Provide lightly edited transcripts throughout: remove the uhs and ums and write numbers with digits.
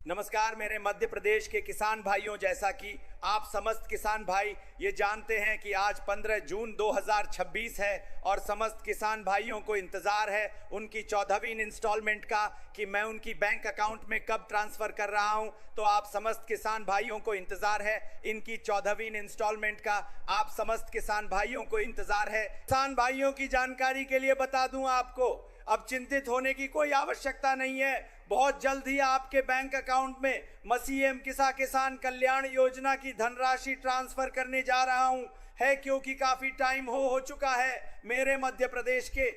नमस्कार मेरे मध्य प्रदेश के किसान भाइयों। जैसा कि आप समस्त किसान भाई ये जानते हैं कि आज 15 जून 2026 है और समस्त किसान भाइयों को इंतज़ार है उनकी 14वीं इंस्टॉलमेंट का कि मैं उनकी बैंक अकाउंट में कब ट्रांसफ़र कर रहा हूं। तो आप समस्त किसान भाइयों को इंतज़ार है इनकी 14वीं इंस्टॉलमेंट का। आप समस्त किसान भाइयों को इंतज़ार है। किसान भाइयों की जानकारी के लिए बता दूं आपको, अब चिंतित होने की कोई आवश्यकता नहीं है। बहुत जल्द ही आपके बैंक अकाउंट में सीएम किसान कल्याण योजना की धनराशि ट्रांसफर करने जा रहा हूं है, क्योंकि काफी टाइम हो चुका है मेरे मध्य प्रदेश के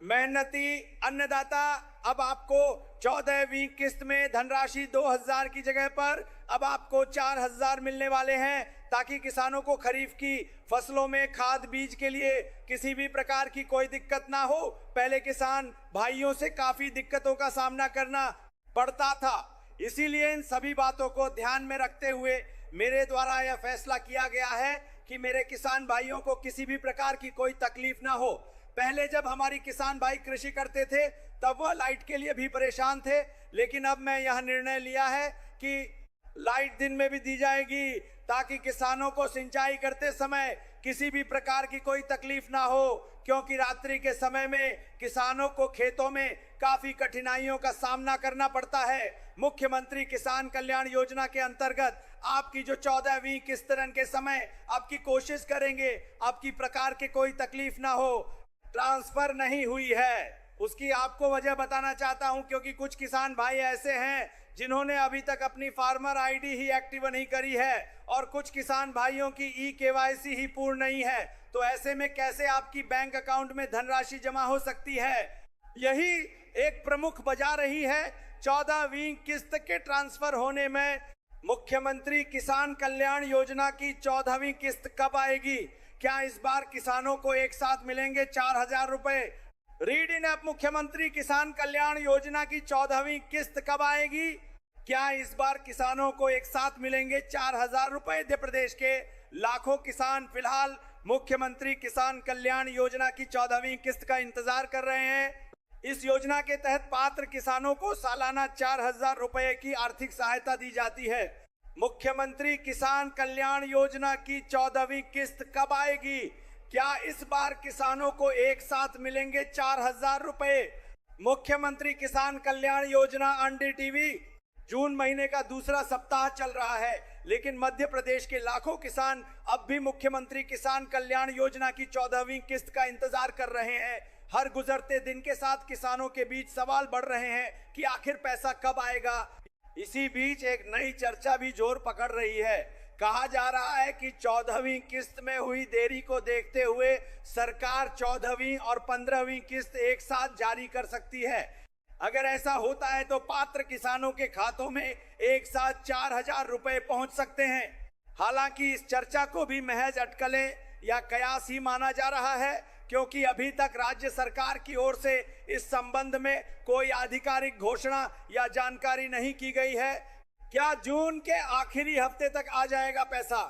मेहनती अन्नदाता। अब आपको 14वीं किस्त में धनराशि 2000 की जगह पर अब आपको 4000 मिलने वाले हैं, ताकि किसानों को खरीफ की फसलों में खाद बीज के लिए किसी भी प्रकार की कोई दिक्कत ना हो। पहले किसान भाइयों से काफी दिक्कतों का सामना करना पड़ता था, इसीलिए इन सभी बातों को ध्यान में रखते हुए मेरे द्वारा यह फैसला किया गया है कि मेरे किसान भाइयों को किसी भी प्रकार की कोई तकलीफ ना हो। पहले जब हमारी किसान भाई कृषि करते थे तब वह लाइट के लिए भी परेशान थे, लेकिन अब मैं यह निर्णय लिया है कि लाइट दिन में भी दी जाएगी, ताकि किसानों को सिंचाई करते समय किसी भी प्रकार की कोई तकलीफ ना हो, क्योंकि रात्रि के समय में किसानों को खेतों में काफी कठिनाइयों का सामना करना पड़ता है। मुख्यमंत्री किसान कल्याण योजना के अंतर्गत आपकी जो 14वीं किस्त के समय आपकी कोशिश करेंगे आपकी प्रकार के कोई तकलीफ ना हो। ट्रांसफर नहीं हुई है उसकी आपको वजह बताना चाहता हूं, क्योंकि कुछ किसान भाई ऐसे हैं जिन्होंने अभी तक अपनी फार्मर आईडी ही एक्टिव नहीं करी है और कुछ किसान भाइयों की केवाईसी ही पूर्ण नहीं है। तो ऐसे में कैसे आपकी बैंक अकाउंट में धनराशि जमा हो सकती है, यही एक प्रमुख वजह रही है 14वीं किस्त के ट्रांसफर होने में। मुख्यमंत्री किसान कल्याण योजना की 14वीं किस्त कब आएगी? क्या इस बार किसानों को एक साथ मिलेंगे 4000 रुपए? रीड इन ऐप मुख्यमंत्री किसान कल्याण योजना की 14वीं किस्त कब आएगी? क्या इस बार किसानों को एक साथ मिलेंगे 4000 रुपए? मध्य प्रदेश के लाखों किसान फिलहाल मुख्यमंत्री किसान कल्याण योजना की 14वीं किस्त का इंतजार कर रहे हैं। इस योजना के तहत पात्र किसानों को सालाना 4000 रुपए की आर्थिक सहायता दी जाती है। मुख्यमंत्री किसान कल्याण योजना की 14वीं किस्त कब आएगी? क्या इस बार किसानों को एक साथ मिलेंगे 4000 रुपए? मुख्यमंत्री किसान कल्याण योजना एनडीटीवी जून महीने का दूसरा सप्ताह चल रहा है, लेकिन मध्य प्रदेश के लाखों किसान अब भी मुख्यमंत्री किसान कल्याण योजना की 14वीं किस्त का इंतजार कर रहे हैं। हर गुजरते दिन के साथ किसानों के बीच सवाल बढ़ रहे हैं कि आखिर पैसा कब आएगा। इसी बीच एक नई चर्चा भी जोर पकड़ रही है। कहा जा रहा है कि 14वीं किस्त में हुई देरी को देखते हुए सरकार 14वीं और 15वीं किस्त एक साथ जारी कर सकती है। अगर ऐसा होता है तो पात्र किसानों के खातों में एक साथ 4000 रुपए पहुंच सकते हैं। हालांकि इस चर्चा को भी महज अटकलें या कयास ही माना जा रहा है, क्योंकि अभी तक राज्य सरकार की ओर से इस संबंध में कोई आधिकारिक घोषणा या जानकारी नहीं की गई है। क्या जून के आखिरी हफ्ते तक आ जाएगा पैसा?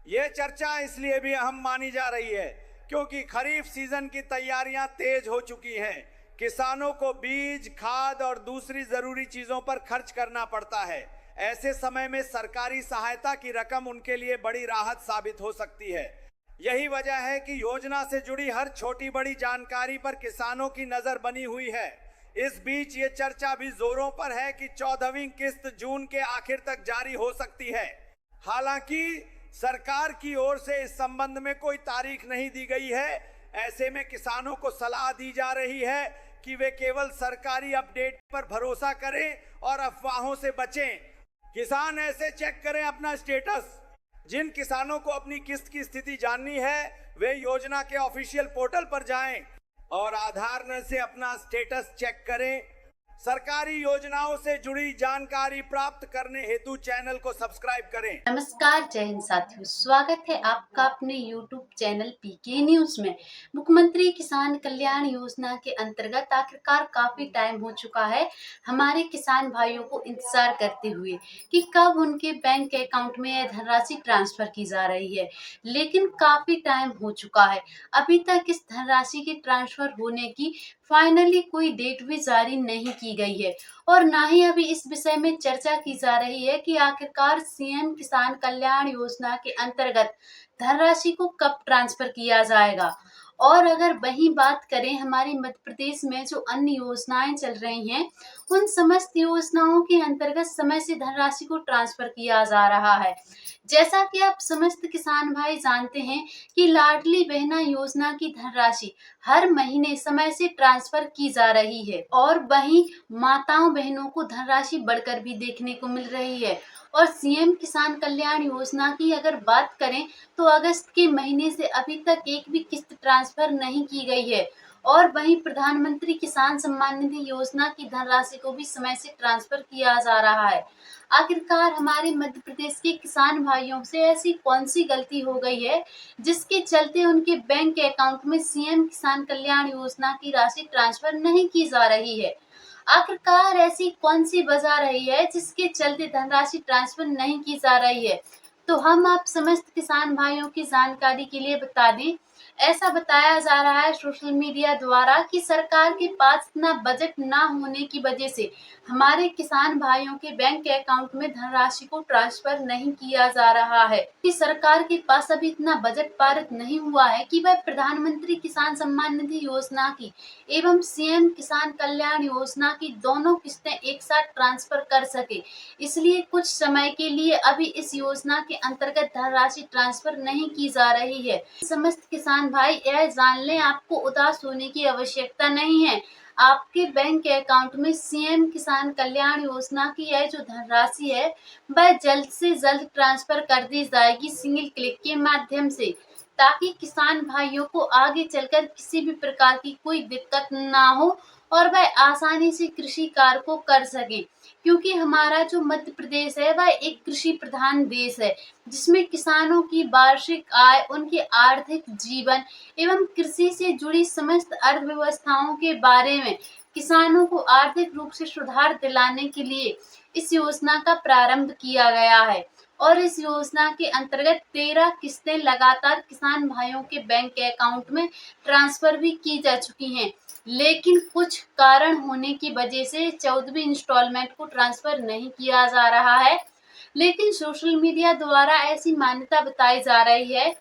ये चर्चा इसलिए भी अहम मानी जा रही है क्योंकि खरीफ सीजन की तैयारियां तेज हो चुकी हैं। किसानों को बीज, खाद और दूसरी जरूरी चीजों पर खर्च करना पड़ता है। ऐसे समय में सरकारी सहायता की रकम उनके लिए बड़ी राहत साबित हो सकती है। यही वजह है कि योजना से जुड़ी हर छोटी बड़ी जानकारी पर किसानों की नजर बनी हुई है। इस बीच ये चर्चा भी जोरों पर है कि 14वीं किस्त जून के आखिर तक जारी हो सकती है। हालांकि सरकार की ओर से इस संबंध में कोई तारीख नहीं दी गई है। ऐसे में किसानों को सलाह दी जा रही है कि वे केवल सरकारी अपडेट पर भरोसा करें और अफवाहों से बचें। किसान ऐसे चेक करें अपना स्टेटस। जिन किसानों को अपनी किस्त की स्थिति जाननी है वे योजना के ऑफिशियल पोर्टल पर जाएं और आधार से अपना स्टेटस चेक करें। सरकारी योजनाओं से जुड़ी जानकारी प्राप्त करने हेतु चैनल को सब्सक्राइब करें। नमस्कार, जय हिंद साथियों, स्वागत है आपका अपने YouTube चैनल पीके न्यूज में। मुख्यमंत्री किसान कल्याण योजना के अंतर्गत आखिरकार काफी टाइम हो चुका है हमारे किसान भाइयों को इंतजार करते हुए कि कब उनके बैंक अकाउंट में यह धनराशि ट्रांसफर की जा रही है, लेकिन काफी टाइम हो चुका है। अभी तक इस धनराशि के ट्रांसफर होने की फाइनली कोई डेट भी जारी नहीं की गई है और ना ही अभी इस विषय में चर्चा की जा रही है कि आखिरकार सीएम किसान कल्याण योजना के अंतर्गत धनराशि को कब ट्रांसफर किया जाएगा। और अगर वही बात करें हमारे मध्य प्रदेश में जो अन्य योजनाएं चल रही हैं, उन समस्त योजनाओं के अंतर्गत समय से धनराशि को ट्रांसफर किया जा रहा है। जैसा कि आप समस्त किसान भाई जानते हैं कि लाडली बहना योजना की धनराशि हर महीने समय से ट्रांसफर की जा रही है और वहीं माताओं बहनों को धनराशि बढ़कर भी देखने को मिल रही है। और सीएम किसान कल्याण योजना की अगर बात करें तो अगस्त के महीने से अभी तक एक भी किस्त ट्रांसफर नहीं की गई है और वहीं प्रधानमंत्री किसान सम्मान निधि योजना की धनराशि को भी समय से ट्रांसफर किया जा रहा है। आखिरकार हमारे मध्य प्रदेश के किसान भाइयों से ऐसी कौन सी गलती हो गई है जिसके चलते उनके बैंक अकाउंट में सीएम किसान कल्याण योजना की राशि ट्रांसफर नहीं की जा रही है। आखिरकार ऐसी कौन सी वजह रही है जिसके चलते धनराशि ट्रांसफर नहीं की जा रही है, तो हम आप समस्त किसान भाइयों की जानकारी के लिए बता दें। ऐसा बताया जा रहा है सोशल मीडिया द्वारा कि सरकार के पास इतना बजट ना होने की वजह से हमारे किसान भाइयों के बैंक अकाउंट में धनराशि को ट्रांसफर नहीं किया जा रहा है कि सरकार के पास अभी इतना बजट पारित नहीं हुआ है कि वह प्रधानमंत्री किसान सम्मान निधि योजना की एवं सीएम किसान कल्याण योजना की दोनों किस्तें एक साथ ट्रांसफर कर सके। इसलिए कुछ समय के लिए अभी इस योजना के अंतर्गत धनराशि ट्रांसफर नहीं की जा रही है। समस्त किसान भाई यह जान लें, आपको उदास होने की आवश्यकता नहीं है। आपके बैंक अकाउंट में सीएम किसान कल्याण योजना की यह जो धनराशि है वह जल्द से जल्द ट्रांसफर कर दी जाएगी सिंगल क्लिक के माध्यम से, ताकि किसान भाइयों को आगे चलकर किसी भी प्रकार की कोई दिक्कत ना हो और वह आसानी से कृषि कार्य को कर सकें। क्योंकि हमारा जो मध्य प्रदेश है वह एक कृषि प्रधान देश है जिसमें किसानों की वार्षिक आय, उनके आर्थिक जीवन एवं कृषि से जुड़ी समस्त अर्थव्यवस्थाओं के बारे में किसानों को आर्थिक रूप से सुधार दिलाने के लिए इस योजना का प्रारंभ किया गया है। और इस योजना के अंतर्गत 13 किस्तें लगातार किसान भाइयों के बैंक अकाउंट में ट्रांसफर भी की जा चुकी हैं, लेकिन कुछ कारण होने की वजह से 14वीं इंस्टॉलमेंट को ट्रांसफर नहीं किया जा रहा है। लेकिन सोशल मीडिया द्वारा ऐसी मान्यता बताई जा रही है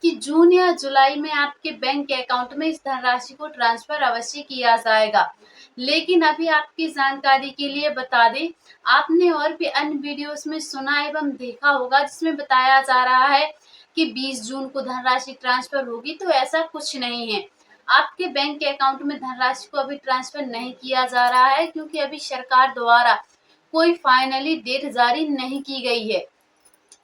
कि जून या जुलाई में आपके बैंक अकाउंट में इस धनराशि को ट्रांसफर अवश्य किया जाएगा। लेकिन अभी आपकी जानकारी के लिए बता दें, आपने और भी अन्य वीडियोस में सुना एवं देखा होगा जिसमें बताया जा रहा है कि 20 जून को धनराशि ट्रांसफर होगी, तो ऐसा कुछ नहीं है। आपके बैंक अकाउंट में धनराशि को अभी ट्रांसफर नहीं किया जा रहा है क्योंकि अभी सरकार द्वारा कोई फाइनली डेट जारी नहीं की गई है।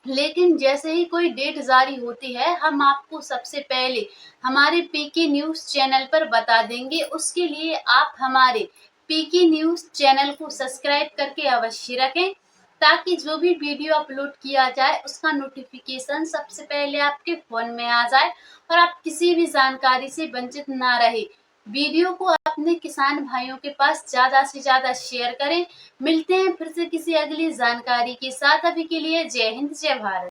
लेकिन जैसे ही कोई डेट जारी होती है हम आपको सबसे पहले हमारे पीके न्यूज चैनल पर बता देंगे। उसके लिए आप हमारे पीके न्यूज चैनल को सब्सक्राइब करके अवश्य रखें, ताकि जो भी वीडियो अपलोड किया जाए उसका नोटिफिकेशन सबसे पहले आपके फोन में आ जाए और आप किसी भी जानकारी से वंचित ना रहे। वीडियो को अपने किसान भाइयों के पास ज्यादा से ज्यादा शेयर करें। मिलते हैं फिर से किसी अगली जानकारी के साथ। अभी के लिए जय हिंद, जय भारत।